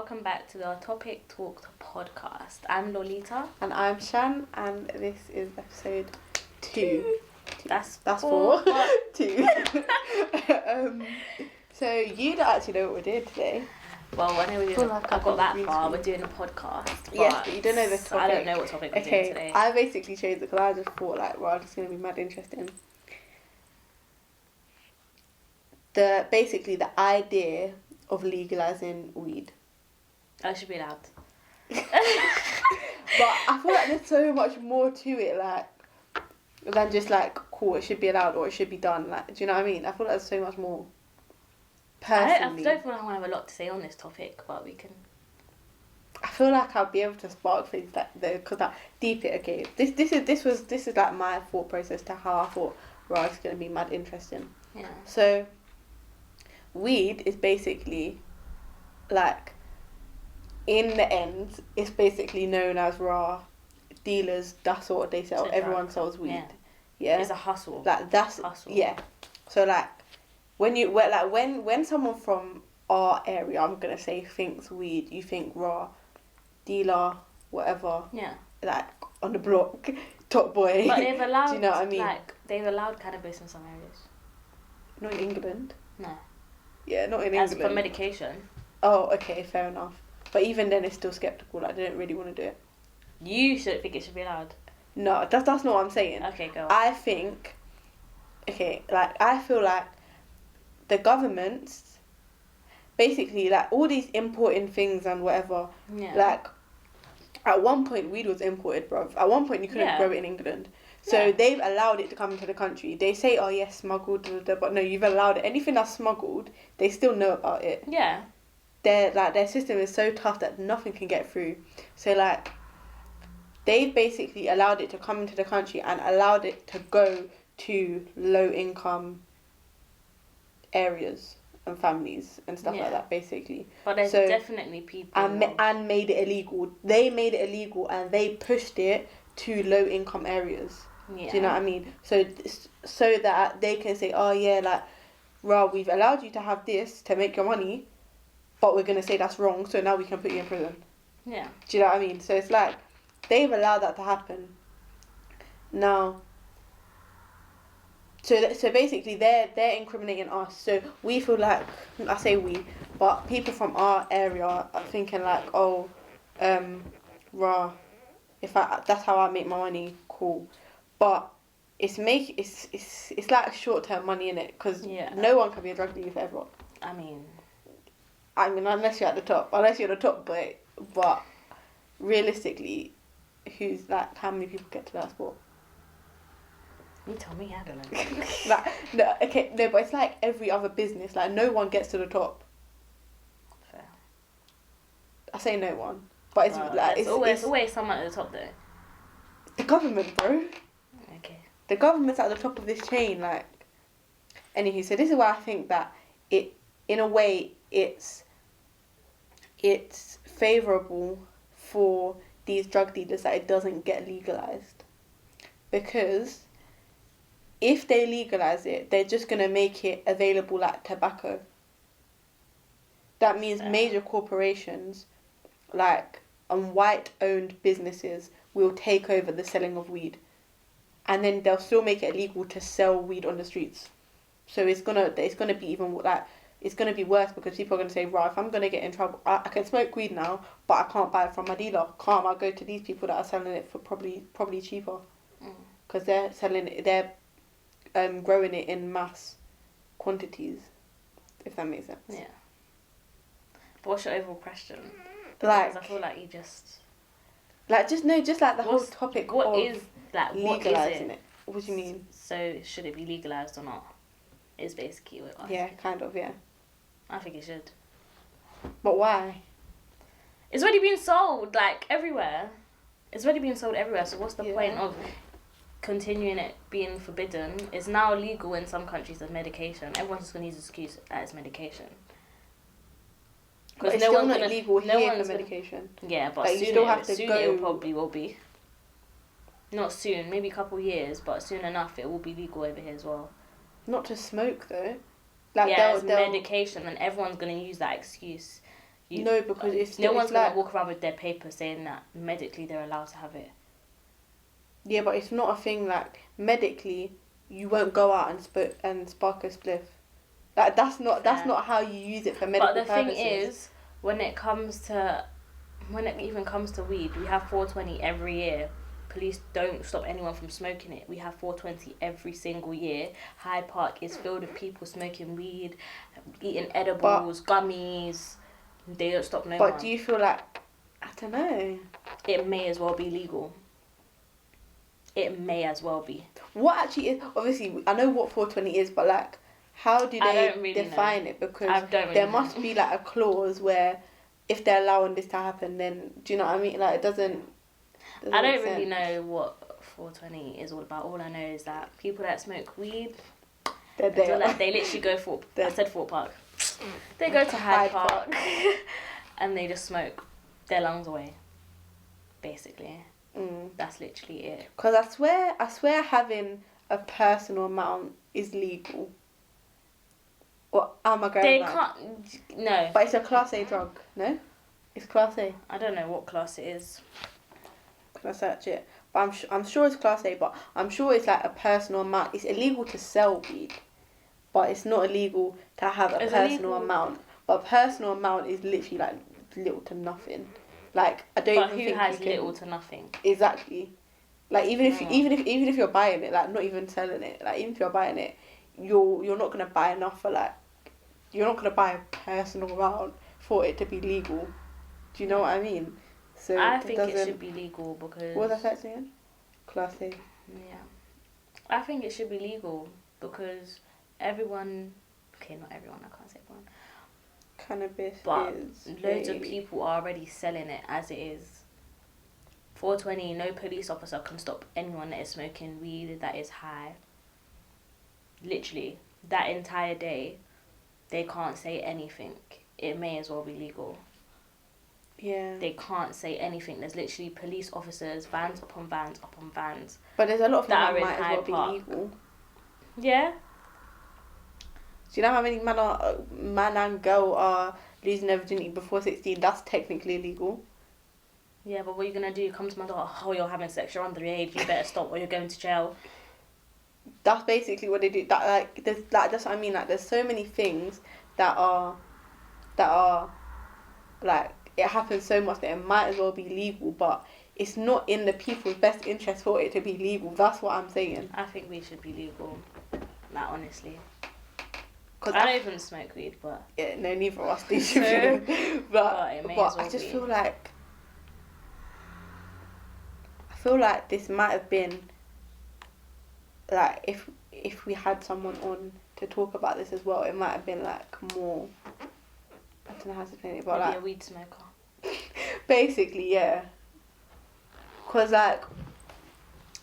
welcome back to the Topic Talks Podcast. I'm Lolita. And I'm Shann, and this is episode 2. That's 4. 2. So you don't actually know what we're doing today. Well, I know we're doing like I got that far. screen. We're doing a podcast. Yes, but you don't know the topic. I don't know what topic we're doing today. I basically chose it because I just thought, it's going to be mad interesting. Basically, the idea of legalising weed. I should be allowed. But I feel like there's so much more to it, than just cool, it should be allowed or it should be done. Do you know what I mean? I feel like there's so much more. Personally, I don't feel like I have a lot to say on this topic, but we can. I feel like I'll be able to spark things because deep it. Okay, this is like my thought process to how I thought it's gonna be mad interesting. Yeah. So, weed is basically, in the end, it's basically known as dealers. That's what they sell. Everyone sells weed. Yeah. It's a hustle. That's hustle. Yeah. So when someone from our area, I'm gonna say, thinks weed, you think dealer, whatever. Yeah. On the block, top boy. But they've allowed. Do you know what I mean? They've allowed cannabis in some areas. Not in England. No. Yeah, not in As England. for medication. Oh, okay, fair enough. But even then, it's still skeptical. They don't really want to do it. You should think it should be allowed. No, that's not what I'm saying. Okay, go on. I think. Okay, I feel like the governments, basically, all these importing things and whatever. Yeah. At one point, weed was imported, bruv. At one point, you couldn't grow it in England. So they've allowed it to come into the country. They say, oh yes, smuggled, but no, you've allowed it. Anything that's smuggled, they still know about it. Yeah. Their system is so tough that nothing can get through. So they've basically allowed it to come into the country and allowed it to go to low income areas and families and stuff like that, basically. But there's definitely people and made it illegal. They made it illegal and they pushed it to low income areas. Yeah. Do you know what I mean? So that they can say, oh yeah, we've allowed you to have this to make your money, but we're gonna say that's wrong, so now we can put you in prison. Yeah. Do you know what I mean? So it's they've allowed that to happen. Now. So basically they're incriminating us. So we feel I say we, but people from our area are thinking if that's how I make my money, cool. But it's short term money in it because no one can be a drug dealer forever. I mean, unless you're at the top, but realistically, how many people get to that spot? You tell me, I don't know. But it's like every other business. No one gets to the top. Fair. I say no one, but it's always someone at the top though. The government, bro. Okay. The government's at the top of this chain, Anywho, so this is why I think that in a way, it's favourable for these drug dealers that it doesn't get legalised, because if they legalise it, they're just going to make it available like tobacco. That means major corporations, and white-owned businesses will take over the selling of weed. And then they'll still make it illegal to sell weed on the streets. So it's gonna be even it's gonna be worse because people are gonna say, right, if I'm gonna get in trouble, I can smoke weed now, but I can't buy it from my dealer. Can't I go to these people that are selling it for probably cheaper? Because they're selling it, they're growing it in mass quantities, if that makes sense. Yeah. But what's your overall question? Because I feel like you just... the whole topic what of is legalising it. What do you mean? So, should it be legalised or not? Is basically what I think. Kind of, yeah. I think it should. But why? It's already been sold, everywhere. It's already been sold everywhere, so what's the point of continuing it being forbidden? It's now legal in some countries as medication. Everyone's just going to use the excuse that it's medication. Because no one's not legal here for medication. Yeah, but soon, you still have to soon it probably will be. Not soon, maybe a couple years, but soon enough it will be legal over here as well. Not to smoke though. It's medication, and everyone's going to use that excuse. No, because it's no one's gonna like, walk around with their paper saying that medically they're allowed to have it. yeah, but it's not a thing like medically. You won't go out and spark a spliff. Like that's not how you use it for medical purposes. But the thing is, when it even comes to weed, we have 420 every year. Police don't stop anyone from smoking it. We have 420 every single year. Hyde Park is filled with people smoking weed, eating edibles, gummies. They don't stop no one. But do you feel like, I don't know. It may as well be legal. It may as well be. What actually is, obviously, I know what 420 is, but like, how do they define it? Because there must be like a clause where if they're allowing this to happen, then, do you know what I mean? Like, it doesn't I don't really know what 420 is all about. All I know is that people that smoke weed, they literally go I said Fort Park. They go to Hyde Park and they just smoke their lungs away, basically. That's literally it. Because I swear having a personal amount is legal. Or am I going They mad? can't, no. But it's a Class A drug, no? It's Class A. I don't know what class it is. Can I search it? But I'm sure it's Class A, but I'm sure it's like a personal amount. It's illegal to sell weed, but it's not illegal to have a personal amount. But a personal amount is literally like little to nothing. Like I don't but even who think has you can, little to nothing? Exactly. Like even if you're buying it, like not even selling it, like even if you're buying it, you're not gonna buy enough for like, you're not gonna buy a personal amount for it to be legal. Do you know what I mean? So I think it should be legal because... What was I saying? Class A. Yeah. I think it should be legal because everyone... Okay, not everyone, I can't say everyone. Cannabis but is... loads of people are already selling it as it is. 420, no police officer can stop anyone that is smoking weed that is high. Literally, that entire day, they can't say anything. It may as well be legal. Yeah. They can't say anything. There's literally police officers, vans upon vans upon vans. But there's a lot of things that in might Hyde as well Park. be legal. Yeah. Do you know how many man and girl are losing their virginity before 16? That's technically illegal. Yeah, but what are you gonna do? Come to my door, oh, you're having sex, you're underage, you better stop or you're going to jail. That's basically what they do. That's what I mean. Like, there's so many things that are like, it happens so much that it might as well be legal, but it's not in the people's best interest for it to be legal. That's what I'm saying. I think we should be legal. Like, honestly. Because I don't even smoke weed, but... Yeah, no, neither of us do. but I just feel like... this might have been... Like, if we had someone on to talk about this as well, it might have been, like, more... I don't know how to explain it, but maybe like... a weed smoker. Basically, yeah. Because, like...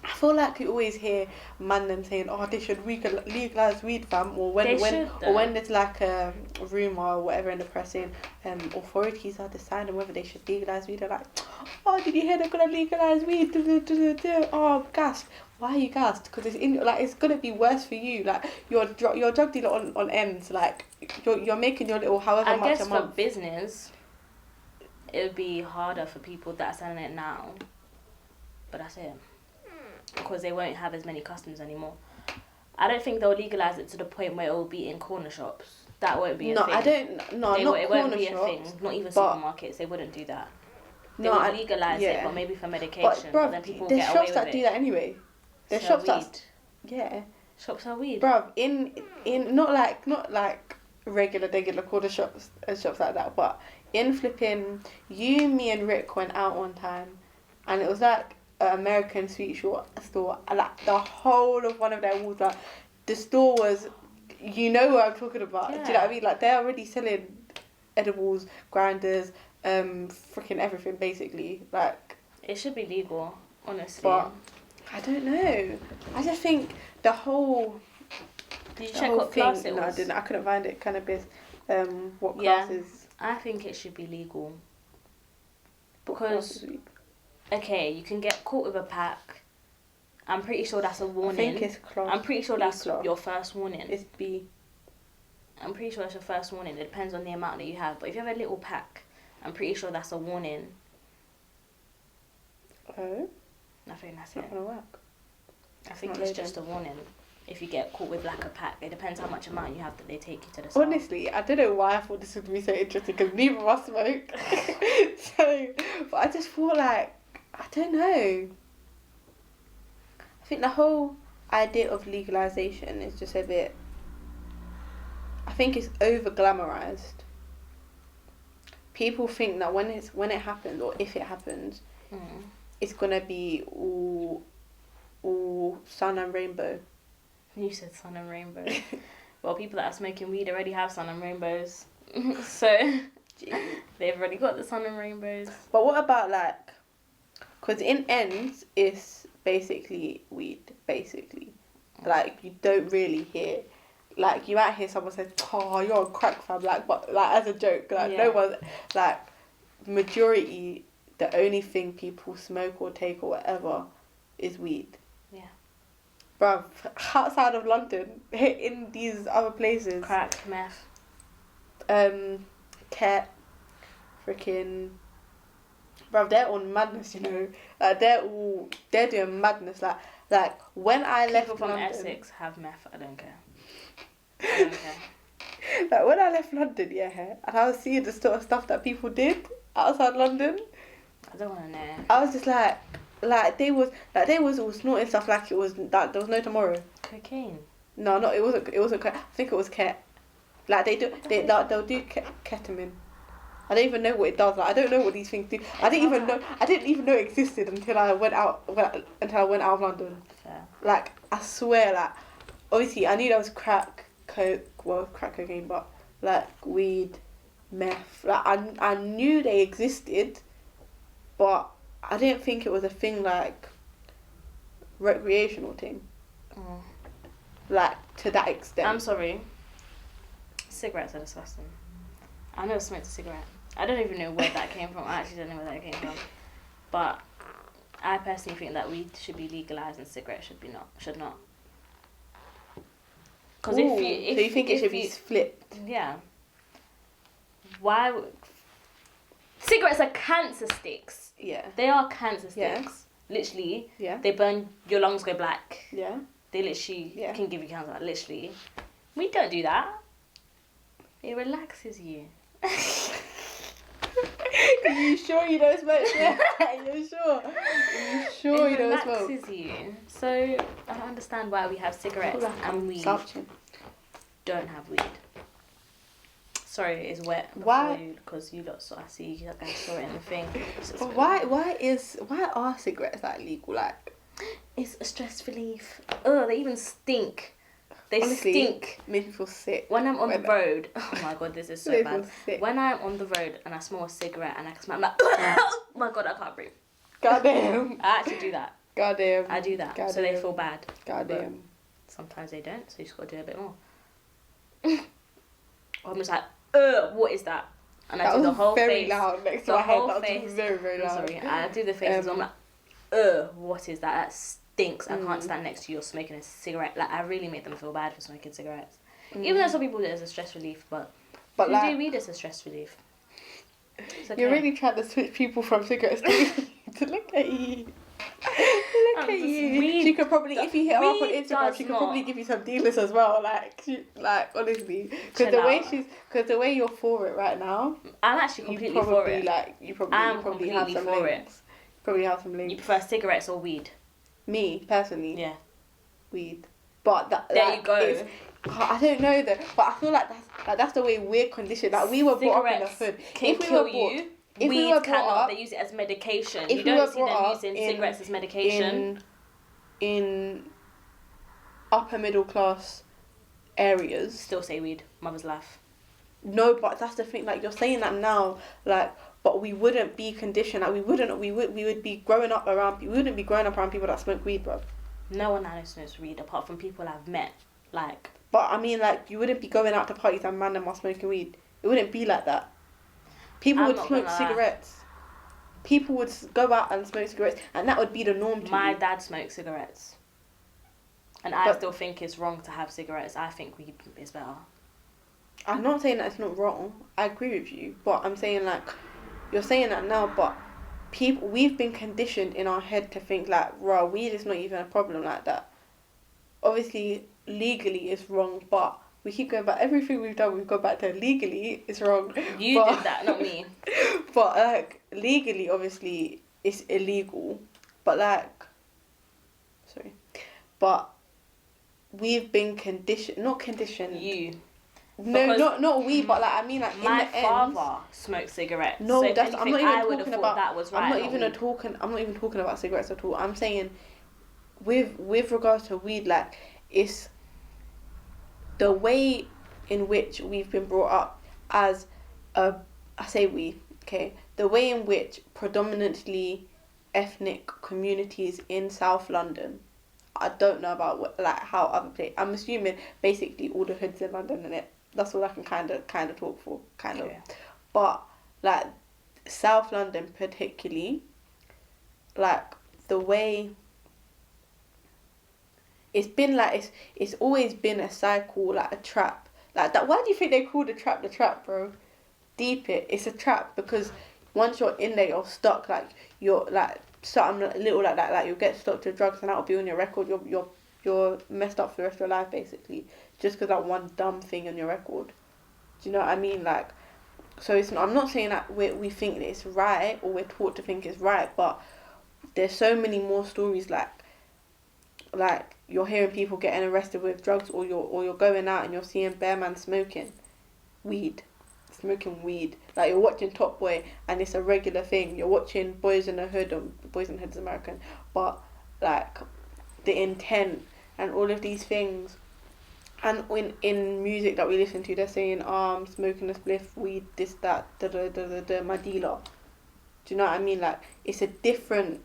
I feel like you always hear them saying, "Oh, they should legalize weed, fam," or when there's like a rumor or whatever in the press saying authorities are deciding whether they should legalize weed. They're like, "Oh, did you hear they're gonna legalize weed?" Oh, gassed. Why are you gassed? Because it's gonna be worse for you. Like you're drug dealer on ends. Like you're making your little however much a month. I guess for business, it would be harder for people that are selling it now. But that's it. Because they won't have as many customers anymore. I don't think they'll legalise it to the point where it will be in corner shops. That won't be a thing. It won't be a thing. Not even supermarkets. They wouldn't do that. They would legalise it, but maybe for medication. But then people get away with it. There's shops that do that anyway. There's shops that... Yeah. Shops sell weed. Bruv, in not like regular corner shops and shops like that, but in flipping... me and Rick went out one time and it was like American sweet store, like the whole of one of their walls, like the store was, you know what I'm talking about. Yeah. Do you know what I mean? Like they're already selling edibles, grinders, freaking everything basically. Like it should be legal, honestly. But I don't know. I just think the whole. Did you check what class it was? No, I didn't. I couldn't find it. Cannabis. What classes? I think it should be legal. Because. Okay, you can get caught with a pack. I'm pretty sure that's a warning. I think it's class. I'm pretty sure that's your first warning. It's B. I'm pretty sure that's your first warning. It depends on the amount that you have. But if you have a little pack I'm pretty sure that's a warning. Oh? I think that's It's not it. going to work. I think it's just a warning. If you get caught with like a pack, it depends how much amount you have that they take you to the cell. Honestly, I don't know why I thought this would be so interesting because neither of us smoke. But I just thought like, I don't know. I think the whole idea of legalization is just a bit, I think it's over glamorized. People think that when it happens or if it happens, it's gonna be all sun and rainbow. You said sun and rainbow. Well, people that are smoking weed already have sun and rainbows. So they've already got the sun and rainbows. But what about like, because in ends it's basically weed, basically. Like you don't really hear, like you might hear someone say, "Oh, you're on crack, fam," like, but like as a joke, like no one, like majority, the only thing people smoke or take or whatever is weed. Yeah. Bruv, outside of London, in these other places, Crack, meth. Ket, freaking, bruv, they're on madness, you know. Like they're doing madness. Like when I left People from London, Essex have meth. I don't care. I don't care. like when I left London, yeah, and I was seeing the sort of stuff that people did outside London, I don't want to know. I was just like they was all snorting stuff like it was that there was no tomorrow. Cocaine. No, it wasn't. I think it was ket. Like they'll do ketamine. I don't even know what it does. Like I don't know what these things do. I didn't even know it existed until I went out of London. Fair. Like I swear, like obviously I knew there was crack cocaine, but like weed, meth. Like I knew they existed, but I didn't think it was a thing like recreational thing. Mm. Like to that extent. I'm sorry. Cigarettes are disgusting. I never smoked a cigarette. I don't even know where that came from. I actually don't know where that came from. But I personally think that weed should be legalized and cigarettes should not. Because so you think it should be flipped? Yeah. Why? Cigarettes are cancer sticks. Yeah. They are cancer Yeah. sticks. Literally. Yeah. They burn, your lungs go black. Yeah. They literally can give you cancer. Literally. We don't do that. It relaxes you. You sure you don't smoke? You're sure? You sure you don't smoke? It relaxes you. So I don't understand why we have cigarettes and we don't have weed. Sorry, it's wet. Why? Because you lot saw. I see you guys saw it in the thing. But why are cigarettes like legal? Like it's a stress relief. Oh, they even stink. They honestly, stink. Make me feel sick. When I'm on the road, oh my god, this is so bad. Sick. When I'm on the road and I smell a cigarette and I can smell, I'm like, oh my god, I can't breathe. Goddamn. I actually do that. Goddamn. I do that. Goddamn. So they feel bad. Goddamn. Sometimes they don't, so you just gotta do a bit more. I'm just like, what is that? And I do the whole very face. loud next to my head. That was very, very loud. Sorry, I do the face and I'm like, what is that? That stinks. I can't stand next to you or smoking a cigarette. Like, I really make them feel bad for smoking cigarettes. Even though some people do it as a stress relief, but if you do weed as a stress relief. It's okay. You're really trying to switch people from cigarettes to look at you. Look at you. She could probably, if you hit her up on Instagram, she could probably give you some dealers as well. Like honestly, because the way you're for it right now, I'm actually completely for it. You probably have some links. Probably have some links. You prefer cigarettes or weed? Me personally, yeah, weed. But there you go. I don't know though, but I feel like that's the way we're conditioned. Like we were brought up in the hood. If weed cannot. They use it as medication. You don't see them using cigarettes as medication. In upper middle class areas. Still say weed. Mothers laugh. No, but that's the thing. Like you're saying that now, like, but we wouldn't be conditioned. Like we would be growing up around. We wouldn't be growing up around people that smoke weed, bro. No one I know smokes weed apart from people I've met. Like. But I mean, like, you wouldn't be going out to parties and man them are smoking weed. It wouldn't be like that. People would smoke cigarettes. People would go out and smoke cigarettes, and that would be the norm to My dad smokes cigarettes. And I still think it's wrong to have cigarettes. I think weed is better. I'm not saying that it's not wrong. I agree with you. But I'm saying, like, you're saying that now, but we've been conditioned in our head to think like, raw, weed is not even a problem like that. Obviously, legally it's wrong, but we keep going back. Everything we've done, we've gone back to legally it's wrong. You did that, not me. But like legally, obviously, it's illegal. But like, sorry, but we've been not conditioned. You. No, not we, but like I mean, like my in the father smoked cigarettes. No, so that's I'm not even talking about. That was right. I'm not even talking about cigarettes at all. I'm saying, with regards to weed, like it's the way in which we've been brought up as a. I say we, okay. The way in which predominantly ethnic communities in South London. I don't know about how other places. I'm assuming basically all the hoods in London and it. That's all I can kind of talk for, kind of. But like South London particularly, like the way it's been like it's always been a cycle, like a trap, like that. Why do you think they call the trap, bro? Deep it's a trap because once you're in there, you're stuck. Like you're like something little like that. Like you'll get stuck to drugs and that'll be on your record. You're messed up for the rest of your life basically, just because that one dumb thing on your record. Do you know what I mean? Like, so I'm not saying that we think that it's right or we're taught to think it's right, but there's so many more stories like you're hearing people getting arrested with drugs, or you're going out and you're seeing bare man smoking weed. Like you're watching Top Boy and it's a regular thing. You're watching Boys in the Hood, or Boys in the Hood's American, but like the intent and all of these things, and in music that we listen to, they're saying smoking a spliff, weed, this, that, my dealer. Do you know what I mean? Like it's a different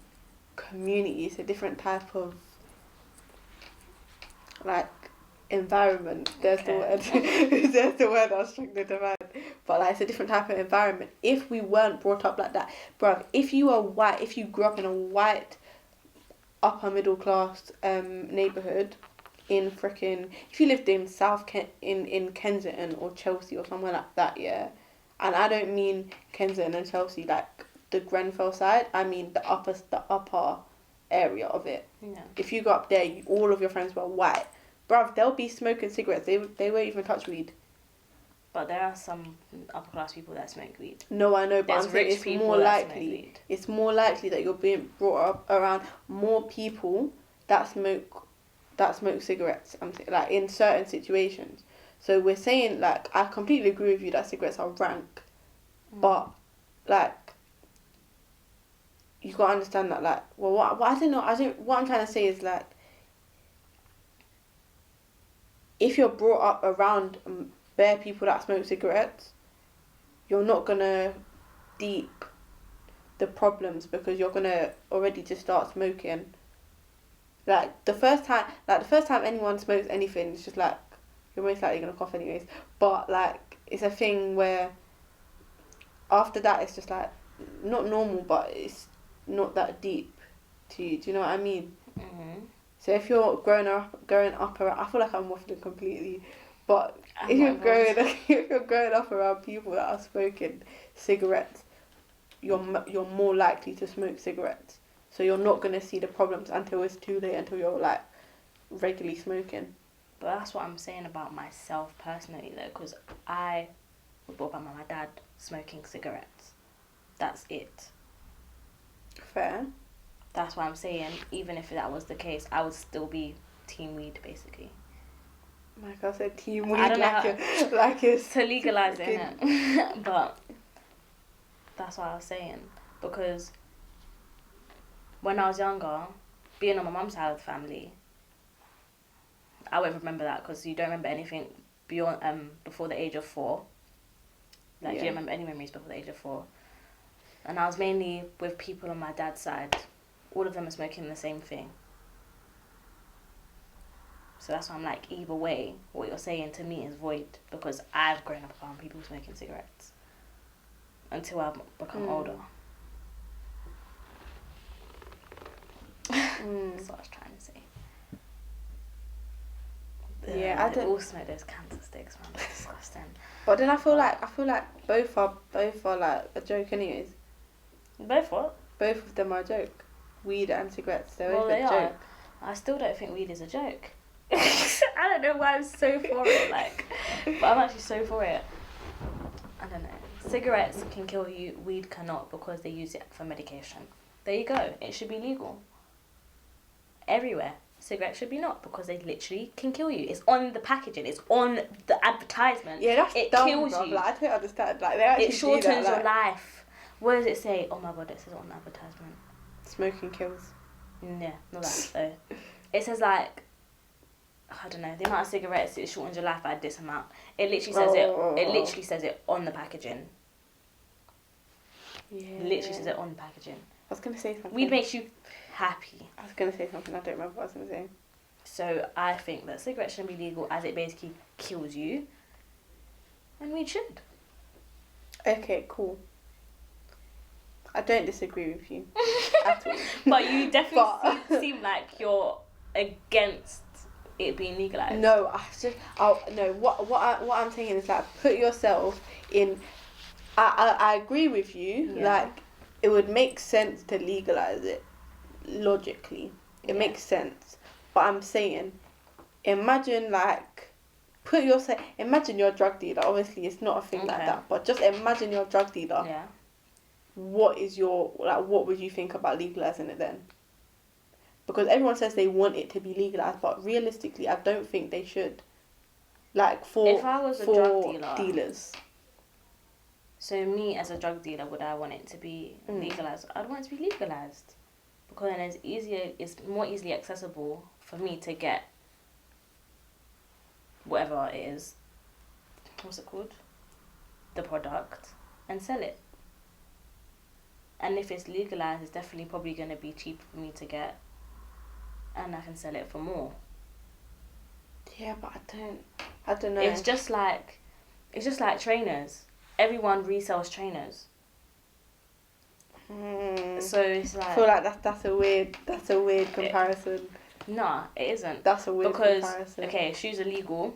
community, it's a different type of like environment. There's the word. There's the word I was struggling to find. But like it's a different type of environment. If we weren't brought up like that, bruv, if you were white, if you grew up in a white upper middle class neighborhood in freaking, if you lived in in Kensington or Chelsea or somewhere like that, yeah, and I don't mean Kensington and Chelsea like the Grenfell side, I mean the upper area of it. Yeah. If you go up there, all of your friends were white, bruv, they'll be smoking cigarettes. They won't even touch weed. But there are some upper class people that smoke weed. No, I know, but There's I'm saying it's more likely. It's more likely that you're being brought up around more people that smoke cigarettes. I'm saying, like in certain situations. So we're saying, like, I completely agree with you that cigarettes are rank, but like you gotta understand that, like, well, what I don't know. What I'm trying to say is like, if you're brought up around bare people that smoke cigarettes, you're not gonna deep the problems because you're gonna already just start smoking. Like the first time anyone smokes anything, it's just like you're most likely gonna cough anyways. But like it's a thing where after that it's just like not normal, but it's not that deep to you. Do you know what I mean? Mm-hmm. So if you're growing up around, I feel like I'm waffling completely, but if you're growing up around people that are smoking cigarettes, you're more likely to smoke cigarettes. So you're not gonna see the problems until it's too late, until you're like regularly smoking. But that's what I'm saying about myself personally, though, because I was brought up by my dad smoking cigarettes. That's it. Fair. That's why I'm saying, even if that was the case, I would still be team weed, basically. Like I said, team weed, I don't know like it's to legalize it, innit? But that's what I was saying, because when I was younger, being on my mum's side of the family, I won't remember that because you don't remember anything beyond before the age of 4. Like, you don't remember any memories before the age of 4. And I was mainly with people on my dad's side. All of them are smoking the same thing. So that's why I'm like, either way, what you're saying to me is void, because I've grown up around people smoking cigarettes until I've become older. That's what I was trying to say. They all smoke those cancer sticks, man. It's disgusting. But then I feel like both are like a joke anyways. Both what? Both of them are a joke. Weed and cigarettes, they're both Well, a they joke. are. I still don't think weed is a joke. I don't know why I'm so for it, like, but I'm actually so for it. I don't know. Cigarettes can kill you, weed cannot because they use it for medication. There you go. It should be legal. Everywhere. Cigarettes should be not because they literally can kill you. It's on the packaging. It's on the advertisement. Yeah, that's it dumb, kills bro. you. Like, I don't understand. Like, they actually It shortens do that, like, your life. What does it say? Oh my god, it says on the advertisement. smoking kills. Yeah, not that though. It says like, I don't know, the amount of cigarettes it shortens your life by this amount. It literally says it literally says it on the packaging. Yeah. Literally says it on the packaging. I was gonna say something. Weed makes you happy. I was gonna say something. I don't remember what I was gonna say. So I think that cigarettes shouldn't be legal as it basically kills you. And weed should. Okay, cool. I don't disagree with you at all. But you definitely But- seem like you're against it being legalized. No, what I'm saying is like put yourself in. I agree with you. Yeah. Like it would make sense to legalize it logically. It Yeah. makes sense. But I'm saying, imagine like imagine you're a drug dealer. Obviously, it's not a thing like Okay. that. But just imagine you're a drug dealer. Yeah. What would you think about legalizing it then? Because everyone says they want it to be legalized, but realistically, I don't think they should. Like If I was a drug dealer, dealers. so me as a drug dealer, would I want it to be legalized? I'd want it to be legalized because then it's more easily accessible for me to get whatever it is. What's it called? The product and sell it. And if it's legalized, it's definitely probably going to be cheaper for me to get, and I can sell it for more. Yeah, but I don't know. It's just like trainers. Everyone resells trainers. So it's like I feel like that's a weird comparison. nah, it isn't. That's a weird Because comparison. okay, shoes are legal,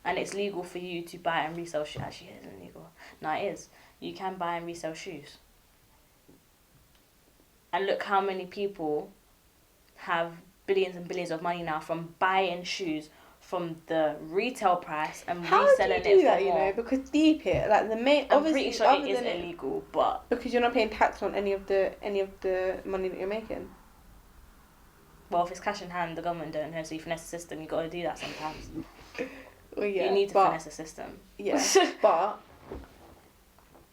and it's legal for you to buy and resell shoes. Actually, it isn't legal. No, it is. You can buy and resell shoes. And look how many people have billions and billions of money now from buying shoes from the retail price and How reselling do you do it that? for You more. know, because deep it like the main. I'm Obviously, pretty sure other it is than illegal, but because you're not paying tax on any of the money that you're making. well, if it's cash in hand, the government don't know. So you finesse the system. You got to do that sometimes. Well, yeah, You need to finesse the system. Yeah, but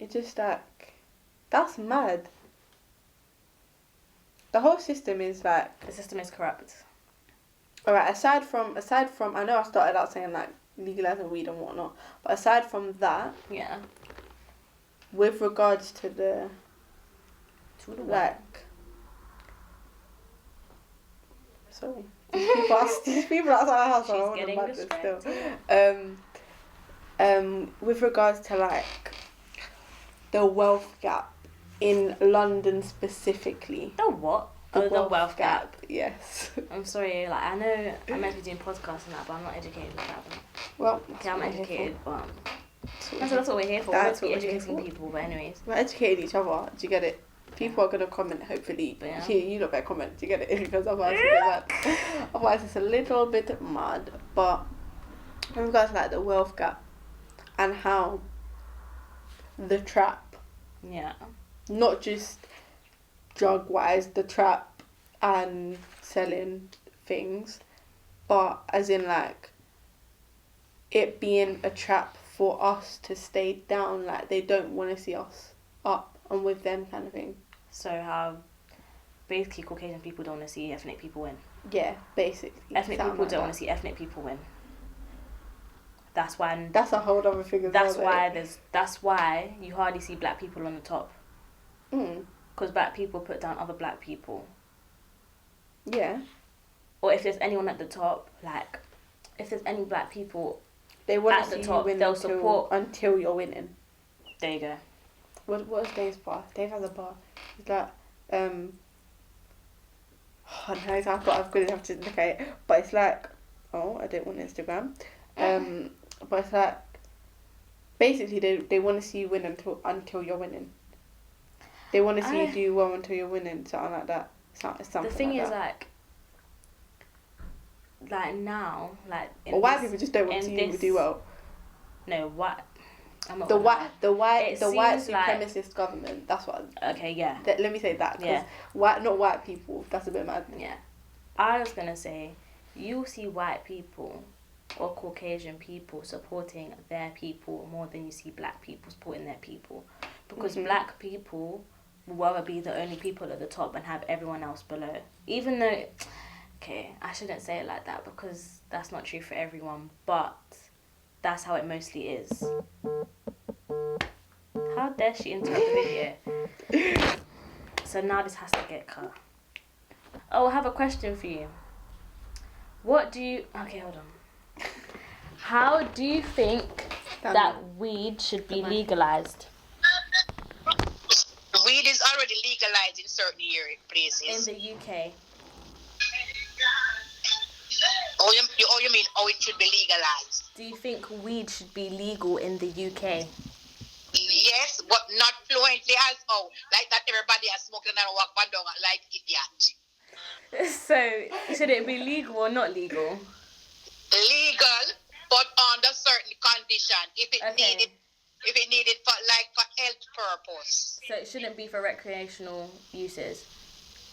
it's just like that's mad. The whole system is like The system is corrupt. alright. Aside from, I know I started out saying like legalizing weed and whatnot, but aside from that, Yeah. with regards to the like, sorry, these people outside the house She's are getting on still. distracted. With regards to like the wealth gap in London specifically. The what? The wealth gap. Yes. I'm sorry, like I know I'm meant to be doing podcasts and that, but I'm not educated with that. Well, Okay, I'm educated, but that's what we're here for. That's We're what we're here educating for. people, but anyways. We're educating each other. Do you get it? People are gonna comment. Hopefully, But yeah. you lot better comment. Do you get it? Because otherwise, it's a bit mad. Otherwise, it's a little bit mad. But in regards to like the wealth gap and how the trap, Yeah. not just drug wise, the trap and selling things, but as in like it being a trap for us to stay down, like they don't want to see us up and with them kind of thing. So how basically Caucasian people don't want to see ethnic people win. Yeah, basically. Ethnic Something people like don't that. want to see ethnic people win. That's why. That's a whole other thing as That's well. why That's why you hardly see black people on the top. Mm. Because black people put down other black people. Yeah. Or if there's anyone at the top, like if there's any black people, They want At to the see top, you win they'll until, support. until you're winning. there you go. What is Dave's bar? Dave has a bar. It's like oh no, I'm gonna have to look at it. But it's like, oh, I don't want Instagram. But it's like basically they want to see you win until you're winning. They want to see you do well until you're winning, something like that. Something the thing like is, that. like now, like or white people just don't want to see you do well. No, what? I'm not the white seems supremacist government. That's what. Okay, yeah. Let me say that, because not white people. That's a bit mad. Yeah, I was gonna say, you'll see white people or Caucasian people supporting their people more than you see black people supporting their people, because black people will rather be the only people at the top and have everyone else below. Even though, okay, I shouldn't say it like that because that's not true for everyone, but that's how it mostly is. How dare she interrupt the video? So now this has to get cut. Oh, I have a question for you. Okay, hold on. How do you think that weed should be legalized? Weed is already legalized in certain places. In the UK. You mean how it should be legalized? Do you think weed should be legal in the UK? Yes, but not fluently as how. Like that everybody is smoking and walk by down like idiot. So, should it be legal or not legal? Legal, but under certain condition. If it needed for health purpose. So it shouldn't be for recreational uses?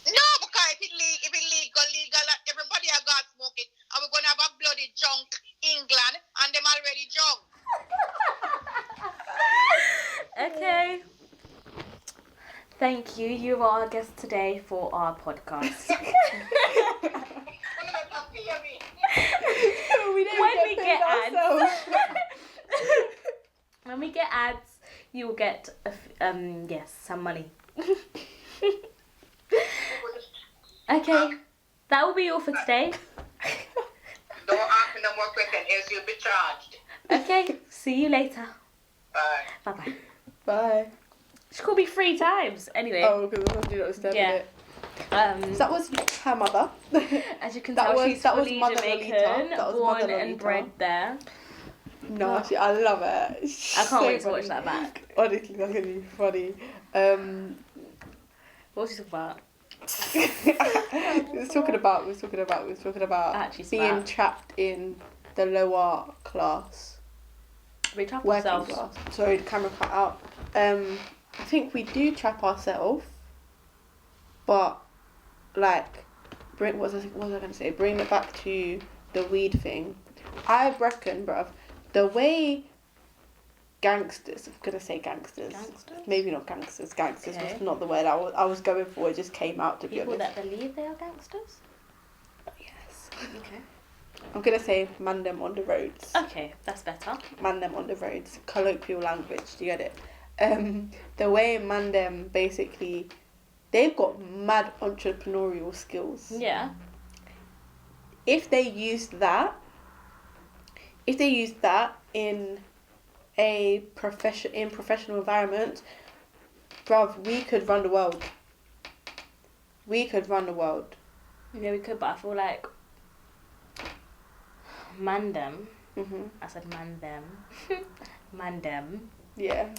No, because if it legal, everybody are going to smoke it. And we're going to have a bloody junk England, and them already drunk. Okay. Thank you. You are our guest today for our podcast. When we get ads, you will get some money. Okay, that will be all for today. Don't ask me no more questions, else you'll be charged. Okay, see you later. Bye. Bye-bye. Bye. She called me 3 times. Anyway. Oh, because I do not disturb it. So that was her mother. As you can tell, she's fully Jamaican, born and bred there. No, actually, I love it. I can't wait to watch that back. Honestly, that's gonna be funny. What was she talking about? we was talking about being trapped in the lower class. We trap working ourselves. class. Sorry, the camera cut out. I think we do trap ourselves, but like, what was I gonna say? Bring it back to the weed thing. I reckon, bruv, the way gangsters, I'm gonna say gangsters. Maybe not gangsters. Gangsters was not the word I was going for. It just came out, to be honest. People that believe they are gangsters? Yes. Okay. I'm gonna say man them on the roads. Okay, that's better. Man them on the roads. Colloquial language. Do you get it? The way man them, basically, they've got mad entrepreneurial skills. Yeah. If they use that in a professional environment, bruv, we could run the world. Yeah, we could, but I feel like man them. I said man them. Man them. Yeah.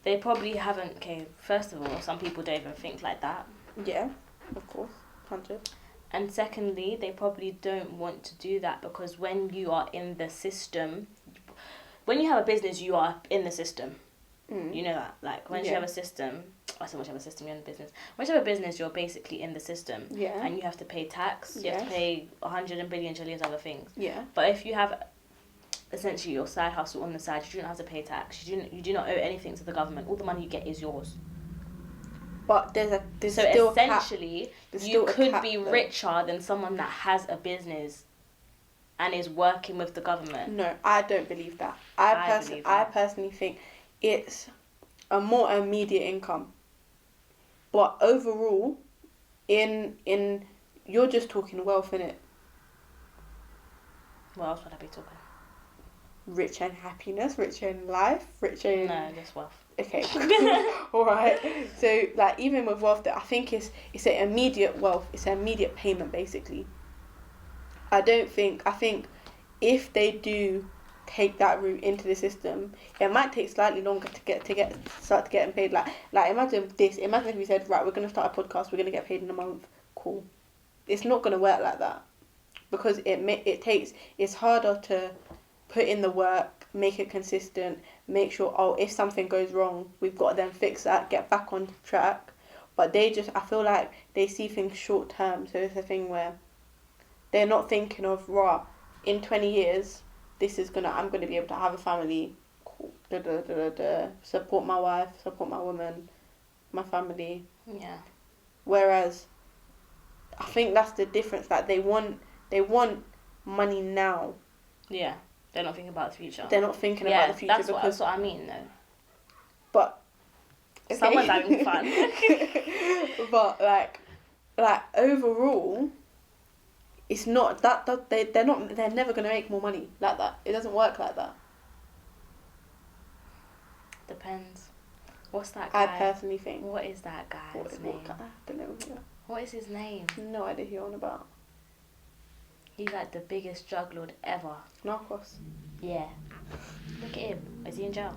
They probably haven't. Okay, first of all, some people don't even think like that. Yeah, of course, 100. And secondly, they probably don't want to do that because when you are in the system, when you have a business, you are in the system. You know that. Like, once you have a system, once you have a system, you're in the business. Once you have a business, you're basically in the system. Yeah. And you have to pay tax. You have to pay 100 billion trillion other things. Yeah. But if you have essentially your side hustle on the side, you don't have to pay tax. You do not owe anything to the government. All the money you get is yours. But there's so still essentially, you could be richer than someone that has a business and is working with the government. No, I don't believe that. I personally think it's a more immediate income. But overall, in you're just talking wealth, innit? What else would I be talking? Rich and happiness, rich in life, rich in... No, just wealth. Okay, alright. So, like, even with wealth, I think it's an immediate wealth. It's an immediate payment, basically. I think if they do take that route into the system, it might take slightly longer to start getting paid. Like imagine if we said, right, we're gonna start a podcast, we're gonna get paid in a month. Cool. It's not gonna work like that, because it's harder to put in the work, make it consistent, make sure, if something goes wrong, we've got to then fix that, get back on track. But I feel like they see things short term, so it's a thing where they're not thinking of, right, in 20 years, I'm gonna be able to have a family, support my wife, support my woman, my family. Yeah. Whereas, I think that's the difference. Like they want money now. Yeah. They're not thinking about the future. They're not thinking about the future that's what I mean, though. But okay. Someone's having fun. But like overall, it's not that they're never gonna make more money like that. It doesn't work like that. Depends. What's that guy? I personally think. What is that guy's name? I don't know. What is his name? No idea who you're on about. He's like the biggest drug lord ever. Narcos. Yeah. Look at him. Is he in jail?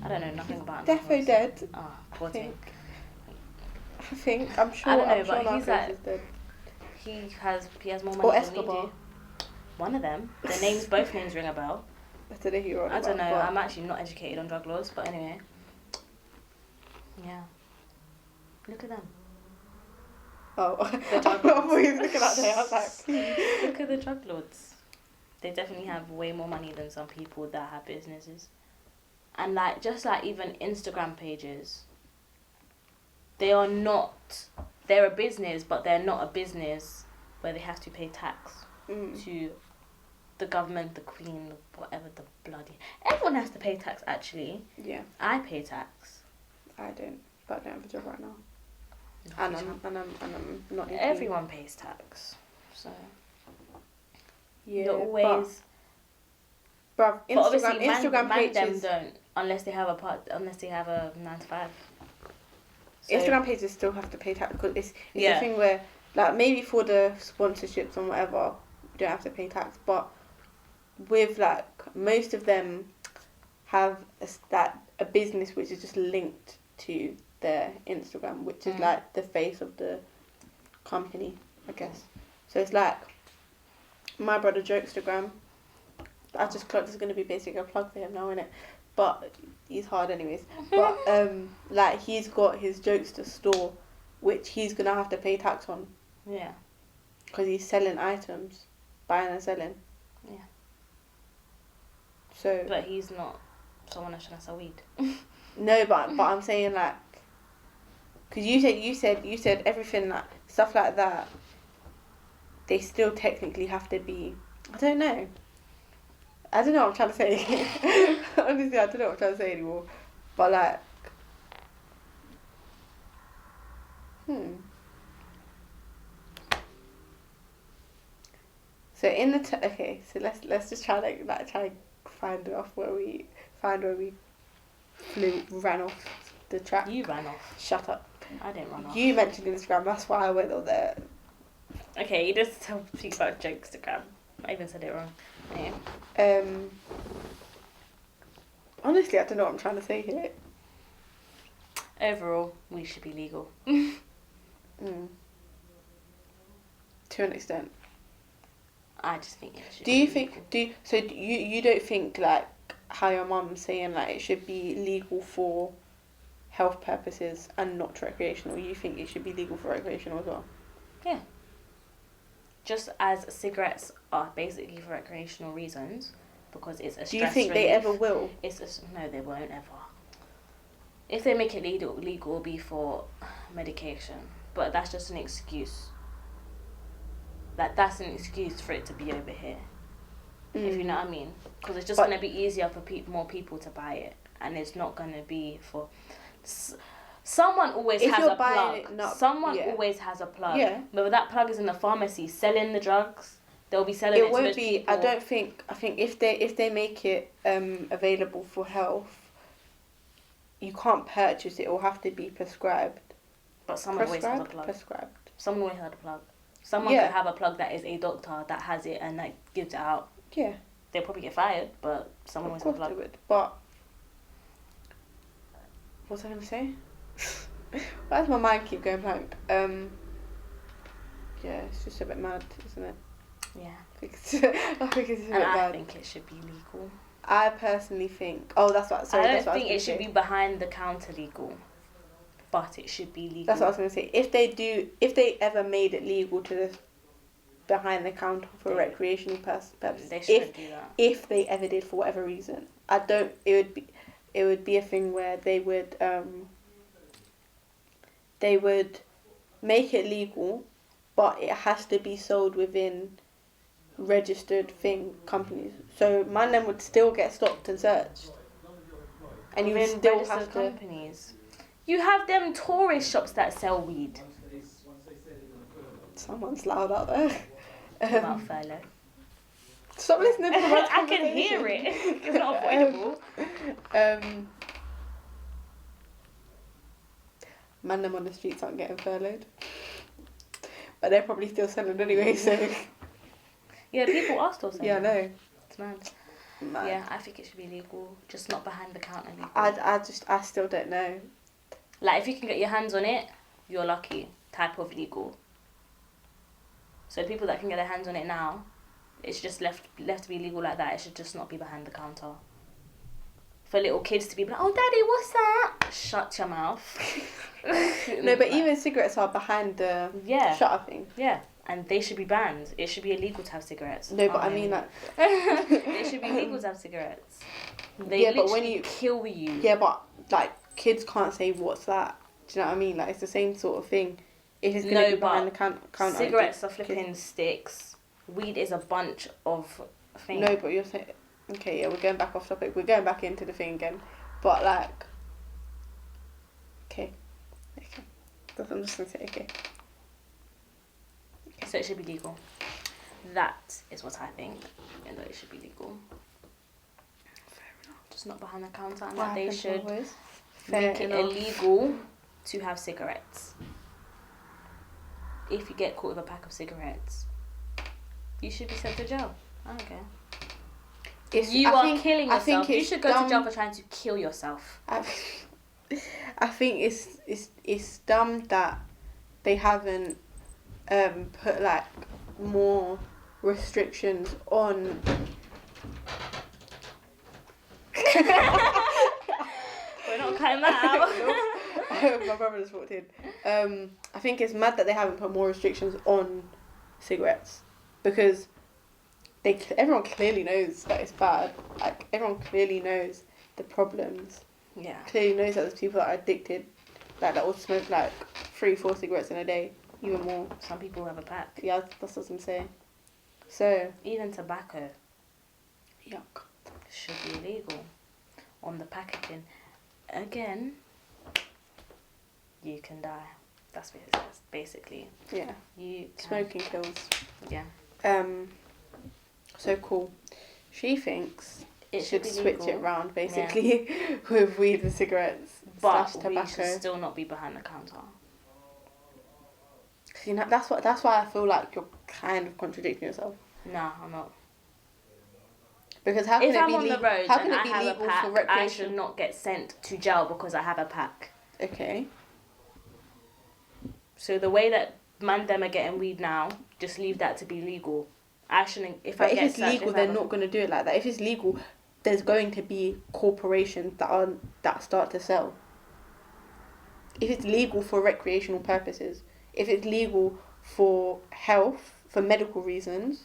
I don't know nothing about Defo Narcos. dead. Oh, poor thing. I'm sure. I don't know, I'm sure but he's Narcos like, is dead. he has more Or money than we Escobar. do. One of them. Both names ring a bell. I don't know who you're on about. I don't know. but- I'm actually not educated on drug laws, but anyway. Yeah. Look at them. Oh, The I drug thought lords. he was looking out there. I was like, Look at the drug lords. They definitely have way more money than some people that have businesses. And like, just like even Instagram pages, they're a business, but they're not a business where they have to pay tax to the government, the Queen, whatever the bloody... Everyone has to pay tax, actually. yeah, I pay tax. I don't, but I don't have a job right now. And I'm not. Into Everyone pays tax, so Yeah, you're always. But But Instagram obviously, man pages. them don't unless they have a 9 to 5. So, Instagram pages still have to pay tax because it's Yeah. a thing where, like, maybe for the sponsorships and whatever, you don't have to pay tax. But with like most of them have a business which is just linked to their Instagram, which is like the face of the company, I guess. So it's like my brother Jokestagram. I just clocked this is gonna be basically a plug for him now, innit? But he's hard anyways. But like he's got his Jokester store, which he's gonna have to pay tax on. Yeah. Because he's selling items, buying and selling. Yeah. So. But he's not someone that's trying to sell weed. No, but I'm saying like, because you said everything like stuff like that. They still technically have to be. I don't know what I'm trying to say. Honestly, I don't know what I'm trying to say anymore. But like, So in the okay, so let's just try and find where we ran off the track. You ran off. Shut up. I didn't run off. You mentioned Instagram, that's why I went on there. Okay, you just speak about Jokestagram. I even said it wrong. Yeah. Honestly, I don't know what I'm trying to say here. Overall, we should be legal. To an extent. I just think it should. Do you think? You don't think like how your mum's saying like it should be legal for health purposes and not recreational? You think it should be legal for recreational as well? Yeah. Just as cigarettes are basically for recreational reasons, because it's a stress. Do you think relief, they ever will? No, they won't ever. If they make it legal, it'll be for medication. But that's just an excuse. That's an excuse for it to be over here. If you know what I mean. Because it's just going to be easier for more people to buy it. And it's not going to be for... Someone always has a plug. Always has a plug. Yeah. But that plug is in the pharmacy selling the drugs. They'll be selling it to those people. I think if they make it available for health, you can't purchase it. It will have to be prescribed. But someone always has a plug. Prescribed. Someone always has a plug. Someone could have a plug that is a doctor that has it and that gives it out. Yeah. They'll probably get fired, but someone Of always course have they luck. would. But what was I gonna say? Why does my mind keep going blank? Yeah, it's just a bit mad, isn't it? Yeah. I think it's a bit And I bad. think it should be legal. I personally think. Oh, that's what. Sorry, I that's don't what think I it was should gonna be behind the counter legal, but it should be legal. That's what I was gonna say. If they ever made it legal to this behind the counter for recreational purposes, They shouldn't do that. If they ever did for whatever reason, I don't. It would be a thing where they would make it legal, but it has to be sold within registered companies. So man them would still get stopped and searched. And you would Within still registered have to. companies. You have them tourist shops that sell weed. Someone's loud out there. About furlough. Stop listening to the words I can hear it. It's not avoidable. Man them on the streets aren't getting furloughed. But they're probably still selling anyway, so. Yeah, people are still selling. Yeah, I know. It's mad. Mad. Yeah, I think it should be legal, just not behind the counter legal. I still don't know. Like, if you can get your hands on it, you're lucky. Type of legal. So people that can get their hands on it now, it's just left to be legal like that. It should just not be behind the counter. For little kids to be like, oh, daddy, what's that? Shut your mouth. No, but even cigarettes are behind the shutter thing. Yeah, and they should be banned. It should be illegal to have cigarettes. No, but I mean like. It should be legal to have cigarettes. They but when you kill you. Yeah, but like kids can't say what's that. Do you know what I mean? Like it's the same sort of thing. If it's gonna be behind the counter. Cigarettes are flipping sticks. Weed is a bunch of things. No, but you're saying. Okay, yeah, we're going back off topic. We're going back into the thing again, but like. Okay. I'm just gonna say okay. So it should be legal. That is what I think. And that it should be legal. Fair enough. Just not behind the counter, and that they should Fair make it enough. illegal to have cigarettes. If you get caught with a pack of cigarettes, you should be sent to jail. I don't care. You are killing yourself. You should go to jail for trying to kill yourself. I think it's dumb that they haven't put like more restrictions on. We're not cutting that out. My brother just walked in. I think it's mad that they haven't put more restrictions on cigarettes because everyone clearly knows that it's bad. Like everyone clearly knows the problems. Yeah. Clearly knows that there's people that are addicted, like that will smoke like 3-4 cigarettes in a day, even more. Some people have a pack. Yeah, that's what I'm saying. So even tobacco. Yuck. Should be illegal on the packaging. Again, you can die. That's what it says, basically. Yeah. You can. Smoking kills. Yeah. So cool. She thinks It should be switch legal. it round basically with weed and cigarettes But / we tobacco. should still not be behind the counter. You know, that's why I feel like you're kind of contradicting yourself. No, I'm not. Because how can If it I'm be on the road how can and it be I have a legal pack, for I recreation? should not get sent to jail because I have a pack. Okay. So the way that man them are getting weed now, just leave that to be legal. I shouldn't. If But if it's legal, they're not going to do it like that. If it's legal, there's going to be corporations that start to sell. If it's legal for recreational purposes, if it's legal for health, for medical reasons,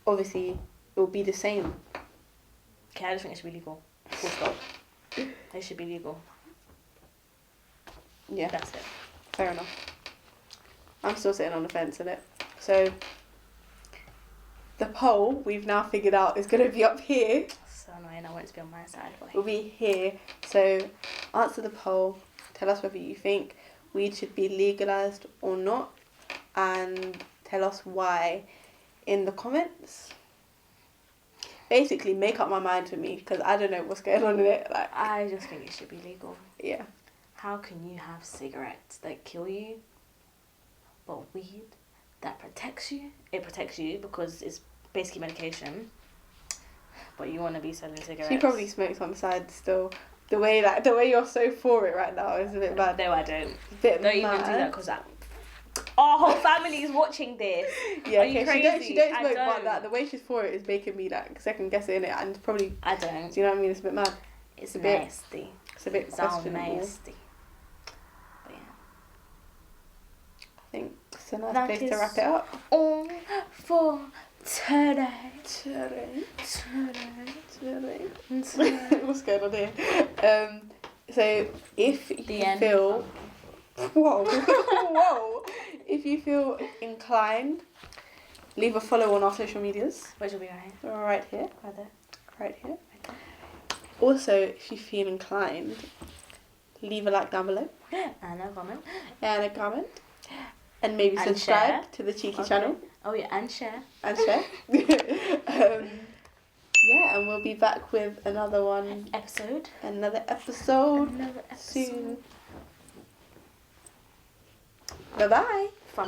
obviously it will be the same. Okay, I just think it should be legal. Full stop. It should be legal. Yeah, That's it. fair enough. I'm still sitting on the fence in it. So the poll we've now figured out is going to be up here. So annoying. I want it to be on my side. But Will be here. So answer the poll. Tell us whether you think weed should be legalized or not, and tell us why in the comments. Basically, make up my mind for me because I don't know what's going on in it. Like, I just think it should be legal. yeah, How can you have cigarettes that kill you, but weed that protects you? It protects you because it's basically medication. but you want to be selling cigarettes. She probably smokes on the side still. The way you're so for it right now is a bit mad. No, I don't. A bit don't mad. even do that because our whole family is watching this. Yeah, Are you crazy? She don't smoke, I don't. but that the way she's for it is making me like second guess it, innit? And probably. I don't. Do you know what I mean? It's a bit mad. It's a bit nasty. It's a bit It's all questionable. nasty. But yeah. I think it's a nice That place to is wrap it up. All for today. What's going on here? So if you feel, whoa, if you feel inclined, leave a follow on our social medias. Which will be right here. Right here. Right there. Right here. Also, if you feel inclined, leave a like down below. And a comment. And maybe And subscribe share. to the cheeky channel. Oh yeah, and share. Yeah, and we'll be back with another episode soon. Bye bye. Fun.